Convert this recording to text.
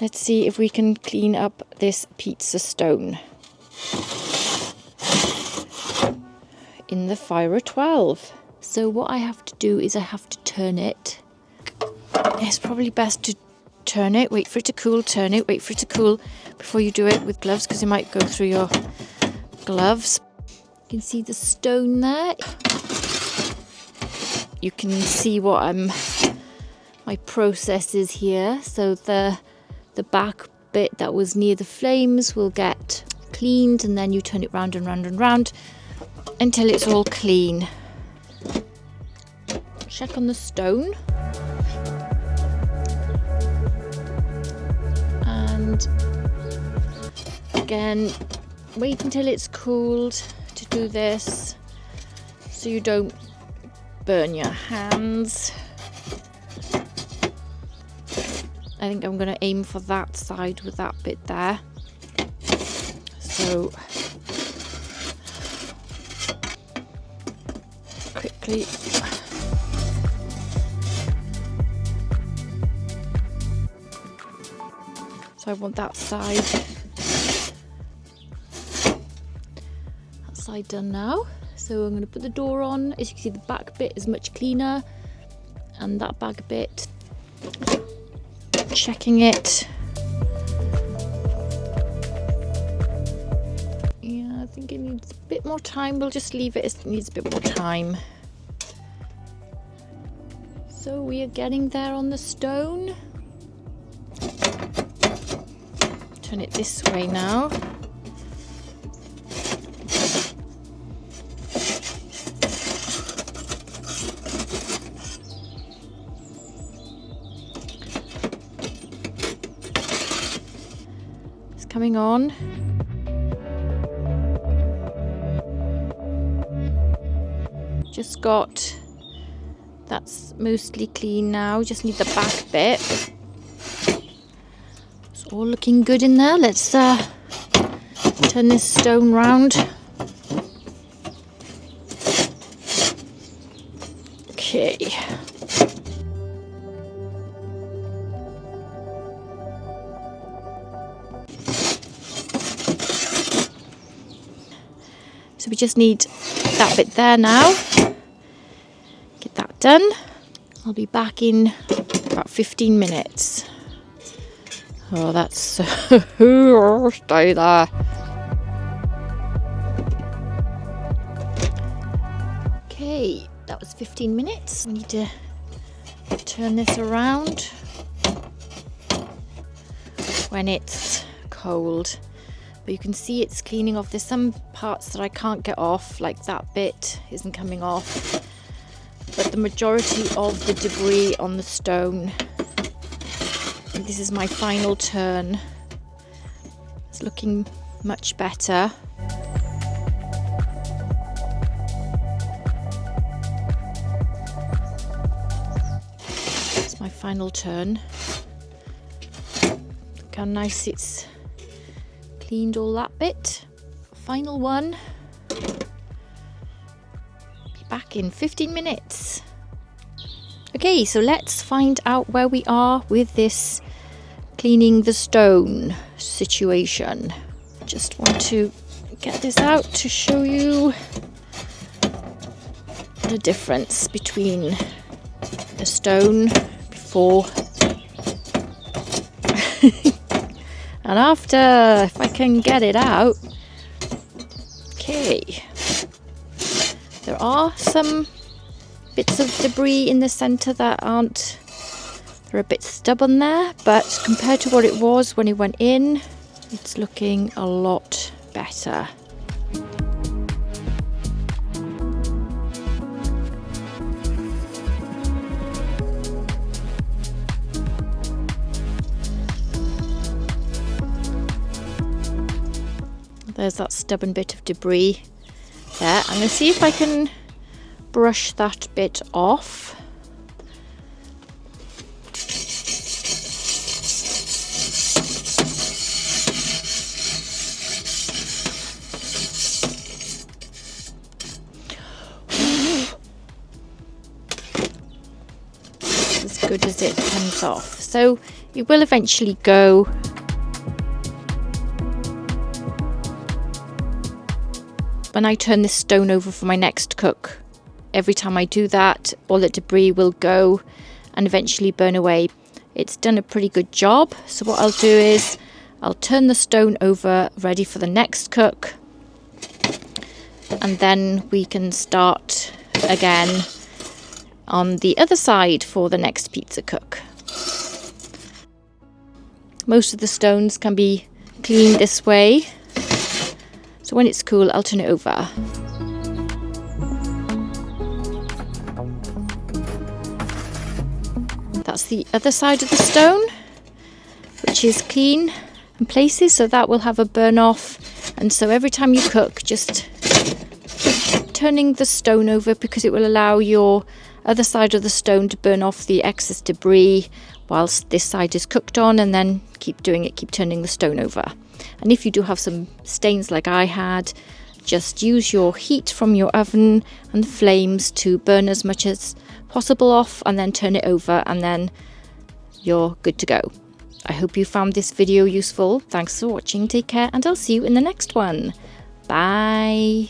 Let's see if we can clean up this pizza stone in the Fire 12. So what I have to do is I have to turn it. It's probably best to turn it, wait for it to cool, turn it, wait for it to cool before you do it with gloves, because it might go through your gloves. You can see the stone there. You can see what my process is here. So the back bit that was near the flames will get cleaned, and then you turn it round and round and round until it's all clean. Check on the stone. And again, wait until it's cooled to do this so you don't burn your hands. I think I'm going to aim for that side with that bit there. So quickly. So I want that side done now. So I'm going to put the door on. As you can see, the back bit is much cleaner, and that back bit, checking it. Yeah, I think it needs a bit more time. We'll just leave it as it needs a bit more time. So we are getting there on the stone. Turn it this way now. It's coming on. Just got, that's mostly clean now. Just need the back bit. All looking good in there. Let's turn this stone round. Okay. So we just need that bit there now. Get that done. I'll be back in about 15 minutes. Oh, that's stay there. Okay, that was 15 minutes. I need to turn this around when it's cold. But you can see it's cleaning off. There's some parts that I can't get off, like that bit isn't coming off. But the majority of the debris on the stone. This is my final turn. It's looking much better. It's my final turn. Look how nice it's cleaned all that bit. Final one. Be back in 15 minutes. Okay, so let's find out where we are with this cleaning the stone situation. Just want to get this out to show you the difference between the stone before and after, if I can get it out. Okay, there are some bits of debris in the center that aren't, they're a bit stubborn there, but compared to what it was when it went in, it's looking a lot better. There's that stubborn bit of debris there. I'm going to see if I can brush that bit off. As good as it comes off. So It will eventually go. When I turn this stone over for my next cook, every time I do that, all the debris will go and eventually burn away. It's done a pretty good job. So what I'll do is I'll turn the stone over, ready for the next cook, and then we can start again on the other side for the next pizza cook. Most of the stones can be cleaned this way, so when it's cool I'll turn it over. That's the other side of the stone, which is clean in places, so that will have a burn off. And so every time you cook, just keep turning the stone over, because it will allow your other side of the stone to burn off the excess debris whilst this side is cooked on, and then keep doing it, keep turning the stone over. And if you do have some stains like I had, just use your heat from your oven and the flames to burn as much as possible off, and then turn it over, and then you're good to go. I hope you found this video useful. Thanks for watching, take care, and I'll see you in the next one. Bye.